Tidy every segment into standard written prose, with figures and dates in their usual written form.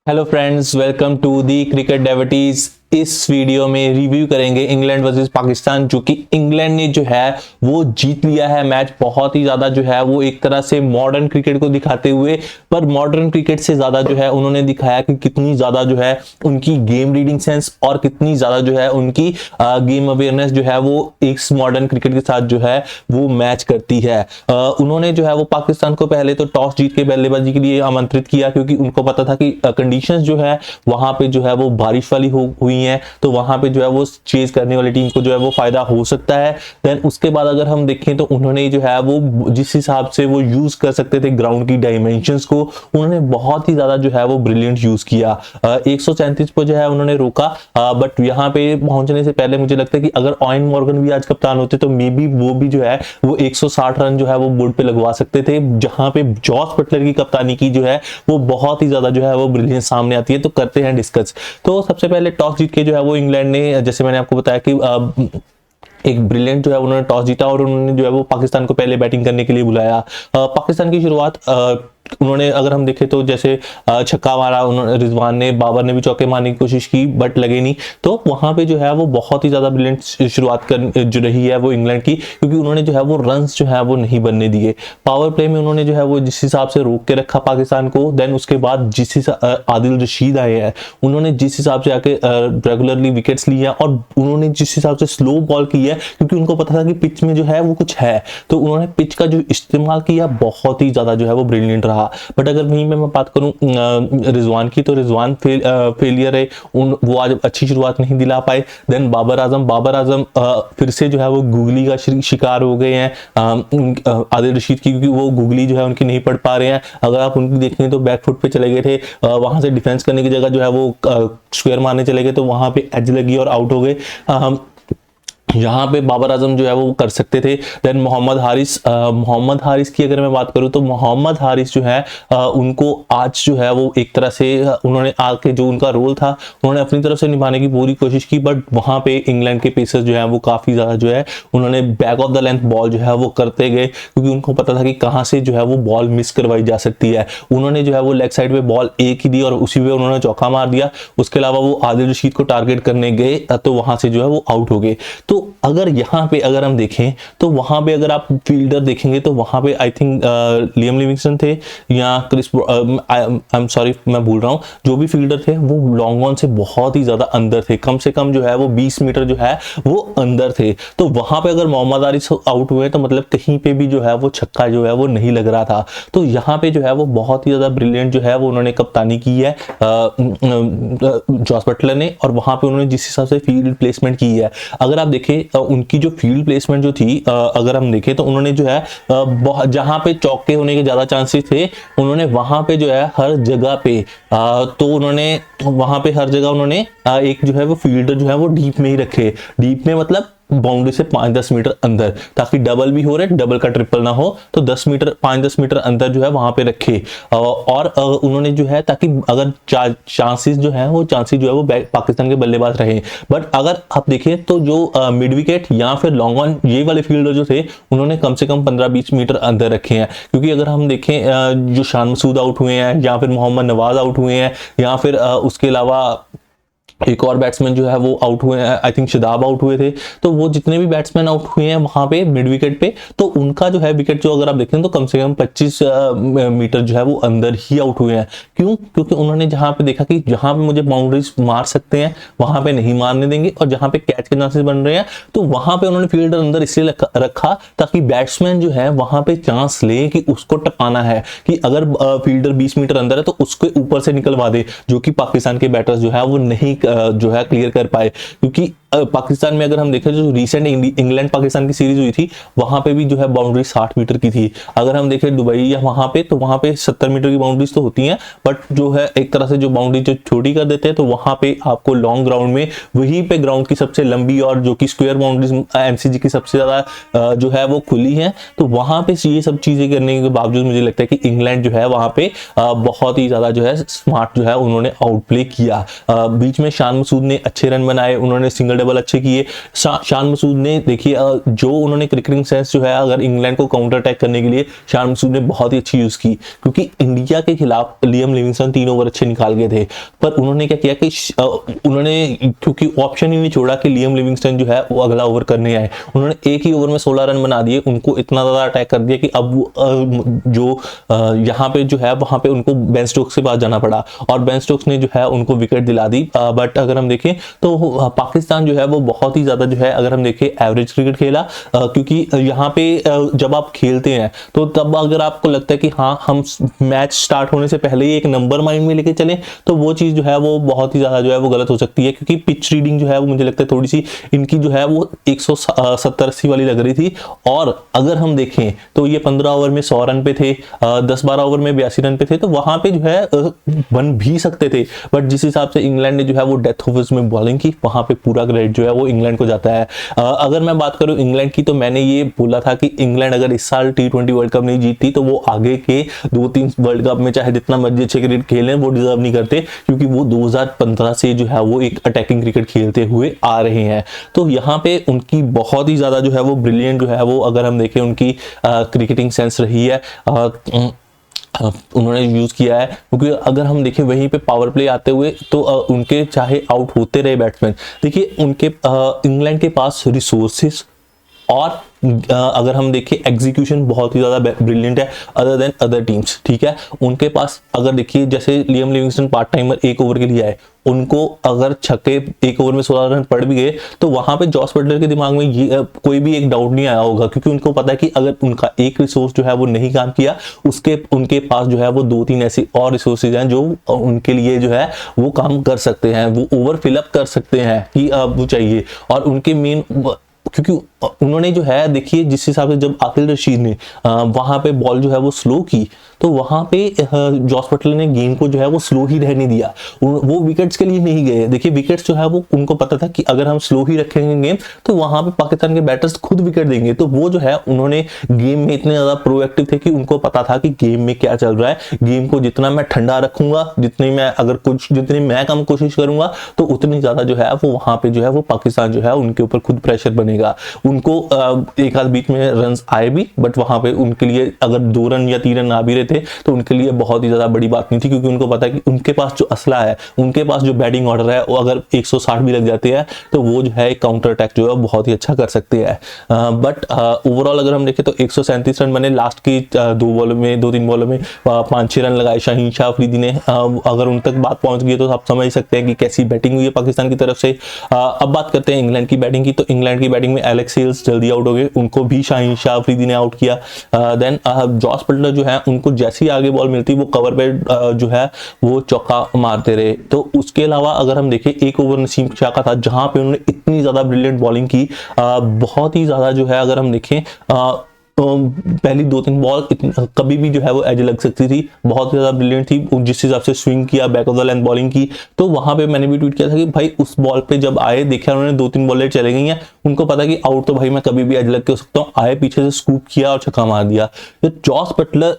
Hello friends, welcome to the cricket devotees. इस video में review करेंगे इंग्लैंड वर्सेस पाकिस्तान, जो कि इंग्लैंड ने जो है वो जीत लिया है मैच। बहुत ही ज्यादा जो है वो एक तरह से मॉडर्न क्रिकेट को दिखाते हुए, पर मॉडर्न क्रिकेट से ज्यादा जो है उन्होंने दिखाया कि कितनी ज्यादा जो है उनकी गेम रीडिंग सेंस और कितनी ज्यादा जो है उनकी गेम अवेयरनेस जो है वो एक मॉडर्न क्रिकेट के साथ जो है वो मैच करती है। उन्होंने जो है वो पाकिस्तान को पहले तो टॉस जीत के बल्लेबाजी के लिए आमंत्रित किया, क्योंकि उनको पता था कि कंडीशंस जो है वहां पे जो है वो बारिश वाली हुई है, तो वहां पे जो है वो चेज करने वाली टीम को जो है वो फायदा हो सकता है। देन उसके बाद अगर हम देखें तो उन्होंने जो है वो जिस हिसाब से वो यूज कर सकते थे ग्राउंड की डायमेंशंस को, उन्होंने बहुत ही ज्यादा जो है वो ब्रिलियंट यूज किया। 137 पर जो है उन्होंने रोका, बट यहाँ पे पहुंचने से पहले मुझे लगता है कि अगर ऑयन मॉर्गन भी आज कप्तान होते तो मे बी वो भी जो है वो 160 रन जो है वो बोर्ड पे लगवा सकते थे। जहां पे जॉस बटलर की कप्तानी की जो है वो बहुत ही ज्यादा जो है वो ब्रिलियंस सामने आती है। तो करते हैं डिस्कस। तो सबसे पहले टॉस जीत के जो है वो इंग्लैंड ने, जैसे मैंने आपको बताया कि एक ब्रिलियंट जो है उन्होंने टॉस जीता और उन्होंने जो है वो पाकिस्तान को पहले बैटिंग करने के लिए बुलाया। पाकिस्तान की शुरुआत उन्होंने अगर हम देखें तो जैसे छक्का मारा उन्होंने, रिजवान ने, बाबर ने भी चौके मारने की कोशिश की बट लगे नहीं। तो वहां पे जो है वो बहुत ही ज्यादा ब्रिलियंट शुरुआत कर जो रही है वो इंग्लैंड की, क्योंकि उन्होंने जो है वो रन्स जो है वो नहीं बनने दिए। पावर प्ले में उन्होंने जो है वो जिस हिसाब से रोक के रखा पाकिस्तान को, देन उसके बाद जिस आदिल रशीद आए हैं उन्होंने जिस हिसाब से आके रेगुलरली विकेट्स लिए हैं, और उन्होंने जिस हिसाब से स्लो बॉल की है, क्योंकि उनको पता था कि पिच में जो है वो कुछ है, तो उन्होंने पिच का जो इस्तेमाल किया बहुत ही ज्यादा जो है वो ब्रिलियंट रहा। बट अगर वहीं पे मैं बात करूं रिजवान की, तो रिजवान फेलियर है, वो आज अच्छी शुरुआत नहीं दिला पाए। देन बाबर आजम फिर से जो है वो गूगली का शिकार हो गए हैं आदिल रशीद की, क्योंकि वो गूगली जो है उनकी नहीं पढ़ पा रहे हैं। अगर आप उनकी देखें तो बैकफुट पे चले गए थे, वहां से डिफेंस करने की जगह जो है वो स्क्वायर मारने चले गए, तो वहां पे एज लगी और आउट हो गए। यहाँ पे बाबर आजम जो है वो कर सकते थे। देन मोहम्मद हारिस की अगर मैं बात करूँ तो मोहम्मद हारिस जो है उनको आज जो है वो एक तरह से उन्होंने आके जो उनका रोल था उन्होंने अपनी तरफ से निभाने की पूरी कोशिश की, बट वहां पे इंग्लैंड के पेसर्स जो है वो काफी ज्यादा जो है उन्होंने back of the length ball जो है वो करते गए, क्योंकि उनको पता था कि कहाँ से जो है वो बॉल मिस करवाई जा सकती है। उन्होंने जो है वो लेग साइड पे बॉल एक ही दी और उसी पे उन्होंने चौका मार दिया। उसके अलावा वो आदिल रशीद को टारगेट करने गए तो वहां से जो है वो आउट हो गए। तो अगर यहाँ पे अगर हम देखें तो वहां पे अगर आप फील्डर देखेंगे तो वहां पे आई थिंक लियम लिविंगस्टन थे या क्रिस, आई एम सॉरी मैं भूल रहा हूँ, जो भी फील्डर थे वो लॉन्ग ऑन से बहुत ही ज्यादा अंदर थे, कम से कम जो है वो 20 मीटर जो है वो अंदर थे। तो वहां पे अगर मोहम्मद हारिस आउट हुए तो मतलब कहीं पे भी जो है वो छक्का जो है वो नहीं लग रहा था। तो यहाँ पे जो है वो बहुत ही ज्यादा ब्रिलियंट जो है वो उन्होंने कप्तानी की है जॉस बटलर ने, और वहां पे उन्होंने जिस हिसाब से फील्ड प्लेसमेंट की है, अगर आप देखें उनकी जो फील्ड प्लेसमेंट जो थी, अगर हम देखें तो उन्होंने जो है जहां पे चौके होने के ज्यादा चांसेस थे उन्होंने वहां पे जो है हर जगह पे तो उन्होंने वहां पे हर जगह उन्होंने एक जो है वो फील्डर जो है वो डीप में ही रखे। डीप में मतलब बाउंड्री से 5-10 मीटर अंदर, ताकि डबल भी हो रहे, डबल का ट्रिपल ना हो, तो 5-10 मीटर अंदर जो है वहां पे रखे। और उन्होंने जो है ताकि अगर चांसेस जो है वो चांसेस जो है वो पाकिस्तान के बल्लेबाज रहे। बट अगर आप देखें तो जो मिड विकेट या फिर लॉन्ग ऑन ये वाले फील्डर जो थे उन्होंने कम से कम 15-20 मीटर अंदर रखे हैं, क्योंकि अगर हम देखें जो शान मसूद आउट हुए हैं या फिर मोहम्मद नवाज आउट हुए हैं या फिर उसके अलावा एक और बैट्समैन जो है वो आउट हुए हैं, आई थिंक शादाब आउट हुए थे। तो वो जितने भी बैट्समैन आउट हुए हैं वहां पे मिड विकेट पे, तो उनका जो है विकेट जो अगर आप देखें तो कम से कम 25 मीटर जो है वो अंदर ही आउट हुए हैं। क्यों? क्योंकि उन्होंने जहां पे देखा कि जहां पे मुझे बाउंड्रीज मार सकते हैं वहां पे नहीं मारने देंगे, और जहां पे कैच के चांसेस बन रहे हैं तो वहां पे उन्होंने फील्डर अंदर इसलिए रखा ताकि बैट्समैन जो है वहां पे चांस ले कि उसको टपाना है, कि अगर फील्डर 20 मीटर अंदर है तो उसके ऊपर से निकलवा दे, जो कि पाकिस्तान के बैटर्स जो है वो नहीं जो है क्लियर कर पाए। क्योंकि पाकिस्तान में अगर हम देखें जो रिसेंट इंग्लैंड पाकिस्तान की सीरीज हुई थी वहां पे भी जो है बाउंड्री 60 मीटर की थी। अगर हम देखें दुबई या वहां पे तो वहां पे 70 मीटर की बाउंड्रीज तो होती हैं, बट जो है एक तरह से जो बाउंड्री जो छोटी कर देते हैं तो वहां पे आपको लॉन्ग ग्राउंड में वहीं पे ग्राउंड की सबसे लंबी और जो कि स्क्वायर बाउंड्रीज एमसीजी की सबसे ज्यादा जो है वो खुली है। तो वहां पे ये सब चीजें करने के बावजूद मुझे लगता है कि इंग्लैंड जो है वहां पे बहुत ही ज्यादा जो है स्मार्ट जो है उन्होंने आउट प्ले किया। बीच में शान मसूद ने अच्छे रन बनाए, उन्होंने सिंगल लेवल अच्छे किए। शान मसूद ने देखिए जो उन्होंने क्रिकेटिंग सेंस जो है अगर इंग्लैंड को काउंटर अटैक करने के लिए शान मसूद ने बहुत ही अच्छी यूज की, क्योंकि इंडिया के खिलाफ लियम लिविंगस्टन 3 ओवर अच्छे निकाल गए थे, पर उन्होंने क्या किया कि उन्होंने क्योंकि ऑप्शन ही नहीं छोड़ा कि लियम लिविंगस्टन जो है वो अगला ओवर करने आए, उन्होंने एक ही ओवर में 16 रन बना दिए, उनको इतना ज्यादा अटैक कर दिया कि अब जो यहाँ पे जो है वहां पे उनको बेन स्टोक्स के पास जाना पड़ा और बेन स्टोक्स ने जो है उनको विकेट दिला दी। बट अगर हम देखें तो पाकिस्तान जो है वो बहुत ही ज्यादा जो है अगर हम देखें एवरेज क्रिकेट खेला, क्योंकि यहाँ पे जब आप खेलते हैं तो तब अगर आपको लगता है कि हाँ हम मैच स्टार्ट होने से पहले ही एक नंबर माइंड में लेके चलें, तो वो चीज जो है वो बहुत ही ज्यादा जो है वो गलत हो सकती है, क्योंकि पिच रीडिंग जो है वो मुझे लगता है थोड़ी सी इनकी जो है वो 170-80 वाली लग रही थी। और अगर हम देखें तो ये 15 ओवर में 100 रन पे थे, 10-12 ओवर में 82 रन पे थे, तो वहां पे जो है बन भी सकते थे, बट जिस हिसाब से इंग्लैंड ने जो है वो डेथ ओवर्स में बॉलिंग की, वहां पे पूरा क्रेडिट जो है वो इंग्लैंड को जाता है। अगर मैं बात करूं इंग्लैंड की, तो मैंने ये बोला था कि इंग्लैंड अगर इस साल T20 वर्ल्ड कप नहीं जीतती तो वो आगे के 2-3 वर्ल्ड कप में चाहे जितना मर्जी अच्छे क्रिकेट खेलें वो डिजर्व नहीं करते, क्योंकि वो 2015 से जो है वो एक अटैकिंग क्रिकेट खेलते हुए आ रहे हैं। तो यहाँ पे उनकी बहुत ही ज्यादा जो है वो ब्रिलियंट जो है वो अगर हम देखें उनकी क्रिकेटिंग सेंस रही है, उन्होंने यूज किया है, क्योंकि अगर हम देखें वहीं पे पावर प्ले आते हुए तो उनके चाहे आउट होते रहे बैट्समैन, देखिए उनके इंग्लैंड के पास रिसोर्सेस और अगर हम देखें एग्जीक्यूशन बहुत ही ज्यादा ब्रिलियंट है अदर देन अदर टीम्स, ठीक है। उनके पास अगर देखिए जैसे Liam Livingstone part timer 1 over के लिए आए, उनको अगर छक्के 1 ओवर में 16 रन पड़ भी गए तो वहां पे जॉस बटलर के दिमाग में ये कोई भी एक डाउट नहीं आया होगा, क्योंकि उनको पता है कि अगर उनका एक रिसोर्स जो है वो नहीं काम किया, उनके पास जो है वो 2-3 ऐसी और रिसोर्सेज हैं जो उनके लिए जो है वो काम कर सकते हैं, वो ओवर फिलअप कर सकते हैं कि वो चाहिए। और उनके मेन, क्योंकि उन्होंने जो है देखिए जिस हिसाब से जब आकिल रशीद ने वहां पे बॉल जो है वो स्लो की, तो वहां पे जॉस बटलर ने गेम को जो है वो स्लो ही रहने दिया, वो विकेट्स के लिए नहीं गए। देखिए विकेट्स जो है वो उनको पता था कि अगर हम स्लो ही रखेंगे गेम तो वहां पे पाकिस्तान के बैटर्स खुद विकेट देंगे, तो वो जो है उन्होंने गेम में इतने ज्यादा प्रोएक्टिव थे कि उनको पता था कि गेम में क्या चल रहा है, गेम को जितना मैं ठंडा रखूंगा, जितनी मैं कम कोशिश करूंगा तो उतनी ज्यादा जो है वो वहां पे जो है वो पाकिस्तान जो है उनके ऊपर खुद प्रेशर बनेगा। उनको एक आध बीच में रन आए भी, बट वहां पे उनके लिए अगर 2 रन या 3 रन आ भी रहे थे तो उनके लिए बहुत ही ज्यादा बड़ी बात नहीं थी, क्योंकि उनको पता है कि उनके पास जो असला है, उनके पास जो बैटिंग ऑर्डर है, वो अगर 160 भी लग जाते हैं तो वो जो है काउंटर अटैक जो है बहुत ही अच्छा कर सकते हैं। बट ओवरऑल अगर हम देखें तो 137 रन बने लास्ट की 2-3 बॉलों में 5-6 रन लगाए शाहीन शाह अफरीदी ने। अगर उन तक बात पहुंच गई तो आप समझ सकते हैं कि कैसी बैटिंग हुई है पाकिस्तान की तरफ से। अब बात करते हैं इंग्लैंड की बैटिंग की, तो इंग्लैंड की बैटिंग में एलेक्स हेल्स जल्दी आउट हो गए, उनको भी शाहीन शाह अफरीदी ने आउट किया। देन जॉस बटलर जो है उनको जैसी आगे बॉल मिलती वो कवर पे जो है वो चौका मारते रहे। तो उसके अलावा अगर हम देखें एक ओवर नसीम शाह का था जहां पे उन्होंने इतनी ज्यादा ब्रिलियंट बॉलिंग की, बहुत ही ज्यादा जो है अगर हम देखें तो पहली 2-3 बॉल कभी भी जो है वो एज लग सकती थी, बहुत ज्यादा ब्रिलियंट थी। जिस हिसाब से स्विंग किया, back of the length bowling की, तो वहां पे मैंने भी ट्वीट किया था कि भाई उस बॉल पे जब आए देखा उन्होंने 2-3 बॉलें चले गई हैं, उनको पता कि आउट तो भाई मैं कभी भी एज लग के हो सकता हूँ, आए पीछे से स्कूप किया और छक्का मार दिया। तो जॉस बटलर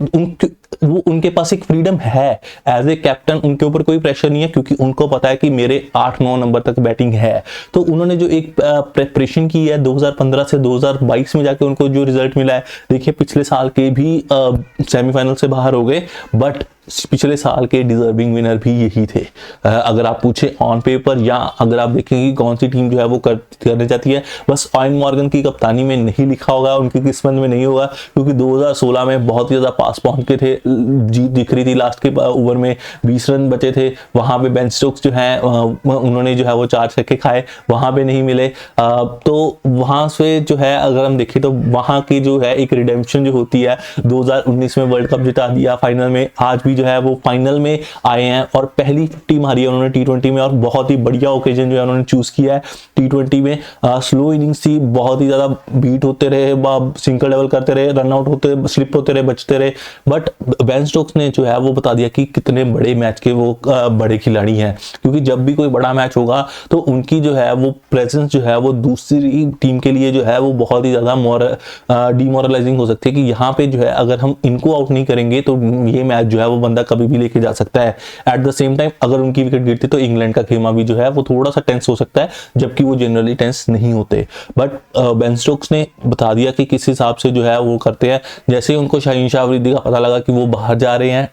उनके पास एक फ्रीडम है एज ए कैप्टन, उनके ऊपर कोई प्रेशर नहीं है, क्योंकि उनको पता है कि मेरे 8-9 नंबर तक बैटिंग है। तो उन्होंने जो एक प्रेपरेशन की है 2015 से 2022 में जाके उनको जो रिजल्ट मिला है, देखिए पिछले साल के भी सेमीफाइनल से बाहर हो गए, बट पिछले साल के डिजर्विंग विनर भी यही थे। अगर आप पूछे ऑन पेपर या अगर आप देखेंगे कौन सी टीम जो है वो करने चाहती है, बस ऑयन मॉर्गन की कप्तानी में नहीं लिखा होगा, उनकी किस्मत में नहीं होगा, क्योंकि 2016 में बहुत ही ज्यादा पास पहुंच के थे, जीत दिख रही थी, लास्ट के ओवर में 20 रन बचे थे, वहां पे बेन स्टोक्स जो है उन्होंने जो है वो 4 छक्के खाए, वहां पे नहीं मिले। तो वहां से जो है अगर हम देखें तो वहां की जो है एक रिडेम्पशन जो होती है, 2019 में वर्ल्ड कप जिता दिया फाइनल में, आज भी जो है वो फाइनल में आए हैं और पहली 50 मारी है उन्होंने T20 में, और बहुत ही बढ़िया ओकेजन जो है उन्होंने चूज किया है T20 में। स्लो इनिंग्स थी, बहुत ही ज्यादा बीट होते रहे, सिंगल लेवल करते रहे, रन आउट होते, स्लिप होते रहे, बचते रहे, बट बेन स्टोक्स ने जो है वो बता दिया कि कितने बड़े मैच के वो बड़े खिलाड़ी हैं, क्योंकि जब भी कोई बड़ा मैच होगा तो उनकी जो है वो प्रेजेंस जो है वो दूसरी टीम के लिए जो है वो बहुत ही ज़्यादा डिमोरलाइजिंग हो सकती है, कि यहाँ पे जो है अगर हम इनको आउट नहीं करेंगे तो ये मैच जो है वो बंदा कभी भी लेके जा सकता है। एट द सेम टाइम अगर उनकी विकेट गिरती तो इंग्लैंड का खेमा भी जो है वो थोड़ा सा टेंस हो सकता है, जबकि वो जनरली टेंस नहीं होते। बट बेन स्टोक्स ने बता दिया कि किस हिसाब से जो है वो करते हैं। जैसे ही उनको शाहीन शाह अफरीदी का पता लगा कि वो बाहर जा रहे हैं,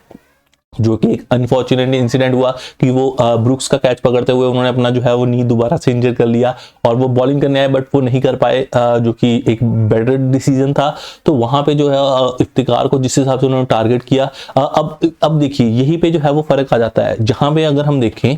जो कि एक अनफॉर्चुनेट इंसिडेंट हुआ कि वो ब्रुक्स का कैच पकड़ते हुए उन्होंने अपना जो है वो नी दोबारा से इंजर कर लिया और वो बॉलिंग करने आए बट वो नहीं कर पाए, जो कि एक बेटर डिसीजन था। तो वहां पे जो है इफ्तिकार को जिस हिसाब से उन्होंने टारगेट किया, अब देखिए यही पे जो है वो फर्क आ जाता है। जहां पे अगर हम देखें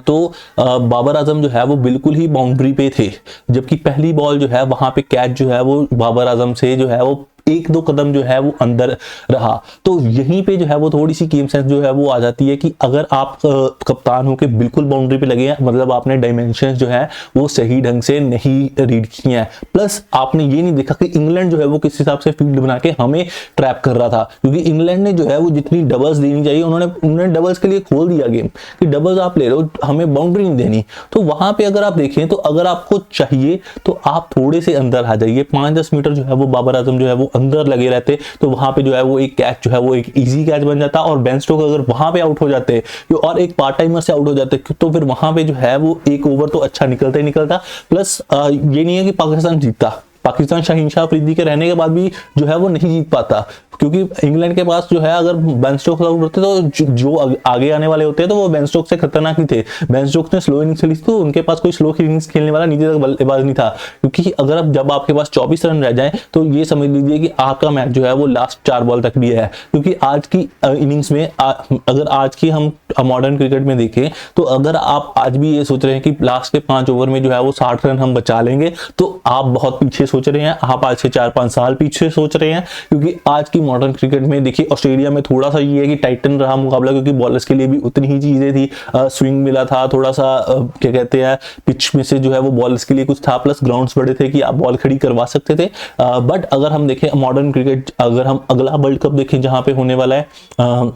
तो बाबर आजम जो है वो बिल्कुल ही बाउंड्री पे थे, जबकि पहली बॉल जो है वहां पे कैच जो है वो बाबर आजम से जो है वो एक दो कदम जो है वो अंदर रहा। तो यहीं पे जो है वो थोड़ी सी गेम सेंस जो है वो आ जाती है कि अगर आप कप्तान होके बिल्कुल बाउंड्री पे लगे हैं, मतलब आपने डायमेंशंस जो है वो सही ढंग से नहीं रीड किए हैं, प्लस आपने ये नहीं देखा कि इंग्लैंड जो है वो किस हिसाब से फील्ड बना के हमें ट्रैप कर रहा था, क्योंकि इंग्लैंड ने जो है वो जितनी डबल्स देनी चाहिए उन्होंने डबल्स के लिए खोल दिया गेम कि डबल्स आप ले रहे हो, हमें बाउंड्री नहीं देनी। तो वहां पे अगर आप देखें तो अगर आपको चाहिए तो आप थोड़े से अंदर आ जाइए, 5-10 मीटर जो है वो बाबर आजम जो है वो अंदर लगे रहते, तो वहां पे जो है वो एक कैच जो है वो एक इजी कैच बन जाता। और बेन स्टोक्स अगर वहां पे आउट हो जाते और एक पार्ट टाइमर से आउट हो जाते तो फिर वहां पे जो है वो एक ओवर तो अच्छा निकलता ही निकलता। प्लस ये नहीं है कि पाकिस्तान जीतता, पाकिस्तान शाहीन शाह अफरीदी के रहने के बाद भी जो है वो नहीं जीत पाता, क्योंकि इंग्लैंड के पास जो है अगर बेन स्टोक्स आउट होते तो जो आगे आने वाले होते हैं तो वो बेन स्टोक्स से खतरनाक ही थे। बेन स्टोक्स ने स्लो इनिंग्स खेली तो उनके पास कोई स्लो इनिंग्स खेलने वाला नीचे तक बल्लेबाज नहीं था, क्योंकि अगर जब आपके पास 24 रन रह जाए तो ये समझ लीजिए कि आपका मैच जो है वो लास्ट 4 बॉल तक भी है। क्योंकि आज की इनिंग्स में अगर आज की हम मॉडर्न क्रिकेट में देखें तो अगर आप आज भी ये सोच रहे हैं कि लास्ट के 5 ओवर में जो है वो 60 रन हम बचा लेंगे, तो आप बहुत पीछे सोच रहे हैं, आप आज से 4-5 साल पीछे सोच रहे हैं। क्योंकि आज की मॉडर्न क्रिकेट में देखिए ऑस्ट्रेलिया में थोड़ा सा ये है कि टाइटन रहा मुकाबला, क्योंकि बॉलर्स के लिए भी उतनी ही चीजें थी, स्विंग मिला था थोड़ा सा, क्या कहते हैं पिच में से जो है वो बॉलर्स के लिए कुछ था, प्लस ग्राउंड्स बड़े थे कि आप बॉल खड़ी करवा सकते थे। बट अगर हम देखें मॉडर्न क्रिकेट, अगर हम अगला वर्ल्ड कप देखें जहां पे होने वाला है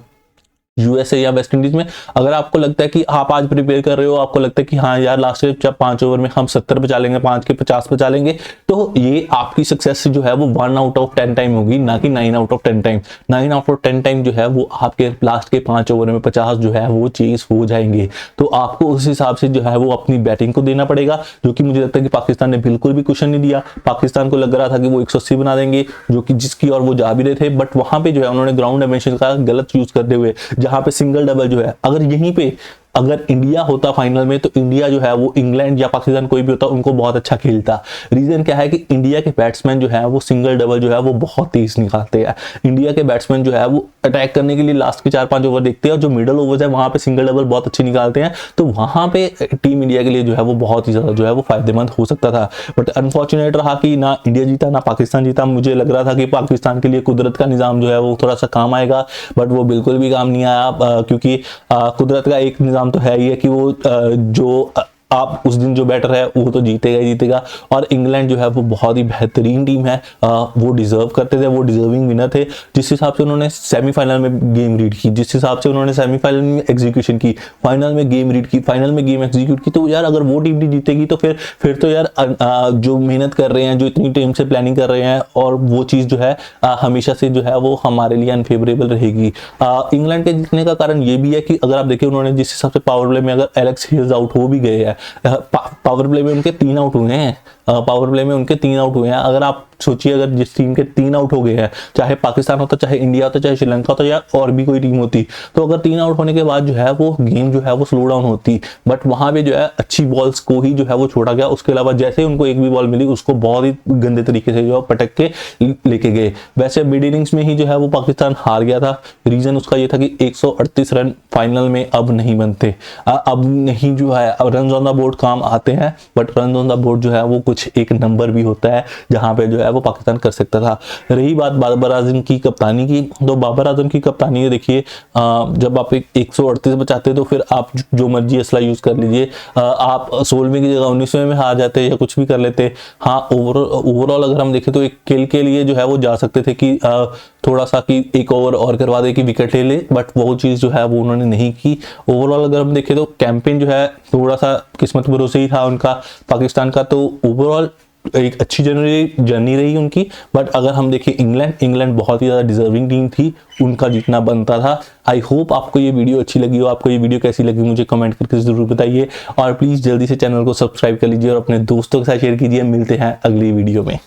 यूएसए या वेस्ट इंडीज में, अगर आपको लगता है कि आप आज प्रिपेयर कर रहे हो, आपको लगता है कि हाँ यार लास्ट के 5 ओवर में हम 70 बचा लेंगे, 5 के 50 बचा लेंगे, तो ये आपकी सक्सेस जो है वो 1 आउट ऑफ 10 टाइम होगी, ना कि 9 out of 10 time. 9 out of 10 time जो है वो आपके लास्ट के 5 ओवर में 50 जो है वो चेस हो जाएंगे। तो आपको उस हिसाब से जो है वो अपनी बैटिंग को देना पड़ेगा, जो कि मुझे लगता है कि पाकिस्तान ने बिल्कुल भी कुशन नहीं दिया। पाकिस्तान को लग रहा था कि वो 180 बना देंगे, जो कि जिसकी और वो जा भी रहे थे, बट वहां पे जो है उन्होंने ग्राउंड डायमेंशन का गलत यूज करते हुए, जहां पे सिंगल डबल जो है, अगर यहीं पे अगर इंडिया होता फाइनल में तो इंडिया जो है वो इंग्लैंड या पाकिस्तान कोई भी होता उनको बहुत अच्छा खेलता। रीजन क्या है कि इंडिया के बैट्समैन जो है वो सिंगल डबल जो है वो बहुत तेज निकालते हैं। इंडिया के बैट्समैन जो है वो अटैक करने के लिए लास्ट के 4-5 ओवर देखते हैं, और जो मिडल ओवर्स है वहां पे सिंगल डबल बहुत अच्छे निकालते हैं। तो वहां पे टीम इंडिया के लिए जो है वो बहुत ही ज्यादा जो है वो फायदेमंद हो सकता था। बट अनफॉर्चुनेट रहा कि ना इंडिया जीता ना पाकिस्तान जीता। मुझे लग रहा था कि पाकिस्तान के लिए कुदरत का निजाम जो है वो थोड़ा सा काम आएगा, बट वो बिल्कुल भी काम नहीं आया, क्योंकि कुदरत का एक निजाम तो है ही है कि वो जो आप उस दिन जो बैटर है वो तो जीतेगा ही जीतेगा। और इंग्लैंड जो है वो बहुत ही बेहतरीन टीम है, वो डिजर्व करते थे, वो डिजर्विंग विनर थे। जिस हिसाब से उन्होंने सेमीफाइनल में गेम रीड की, जिस हिसाब से उन्होंने सेमीफाइनल में एग्जीक्यूशन की, फाइनल में गेम रीड की, फाइनल में गेम एग्जीक्यूट की, तो यार अगर वो टीम नहीं जीतेगी तो फिर तो यार जो मेहनत कर रहे हैं, जो इतनी टीम से प्लानिंग कर रहे हैं, और वो चीज़ जो है हमेशा से जो है वो हमारे लिए अनफेवरेबल रहेगी। इंग्लैंड के जीतने का कारण ये भी है कि अगर आप देखिए उन्होंने जिस हिसाब से पावर प्ले में अगर एलेक्स हेल्स आउट हो भी गए हैं, पावर प्ले में उनके 3 आउट हुए हैं, पावर प्ले में उनके 3 आउट हुए हैं। अगर आप सोचिए अगर जिस टीम के 3 आउट हो गए हैं, चाहे पाकिस्तान होता, चाहे इंडिया होता, चाहे श्रीलंका होता या और भी कोई टीम होती, तो अगर 3 आउट होने के बाद जो है वो गेम जो है वो स्लो डाउन होती। बट वहां पे जो है अच्छी बॉल्स को ही जो है वो छोड़ा गया। उसके अलावा जैसे ही उनको एक भी बॉल मिली उसको बहुत ही गंदे तरीके से जो है पटक के लेके गए। वैसे मिड इनिंग्स में ही जो है वो पाकिस्तान हार गया था। रीजन उसका ये था कि 138 रन फाइनल में अब नहीं बनते, अब नहीं जो है रन ऑन द बोर्ड काम आते हैं, but run on the board जो है वो कुछ एक नंबर भी होता है जहां पे जो है वो पाकिस्तान कर सकता था। रही बात बाबर आजम की कप्तानी की, तो बाबर आजम की कप्तानी देखिए, जब आप 138 बचाते तो फिर आप जो मर्जी असला यूज कर लीजिए, आप 16वें की जगह 19वें में हार जाते या कुछ भी कर लेते। हाँ ओवरऑल अगर हम देखें तो एक किल के लिए जो है वो जा सकते थे कि थोड़ा सा कि एक ओवर और करवा दे कि विकेट ले ले, बट वो चीज़ जो है वो उन्होंने नहीं की। ओवरऑल अगर हम देखें तो कैंपेन जो है थोड़ा सा किस्मत भरोसे ही था उनका पाकिस्तान का, तो ओवरऑल एक अच्छी जर्नी रही उनकी। बट अगर हम देखें इंग्लैंड बहुत ही ज़्यादा डिजर्विंग टीम थी, उनका जीतना बनता था। आई होप आपको ये वीडियो अच्छी लगी हो। आपको ये वीडियो कैसी लगी मुझे कमेंट करके ज़रूर बताइए, और प्लीज़ जल्दी से चैनल को सब्सक्राइब कर लीजिए और अपने दोस्तों के साथ शेयर कीजिए। मिलते हैं अगली वीडियो में।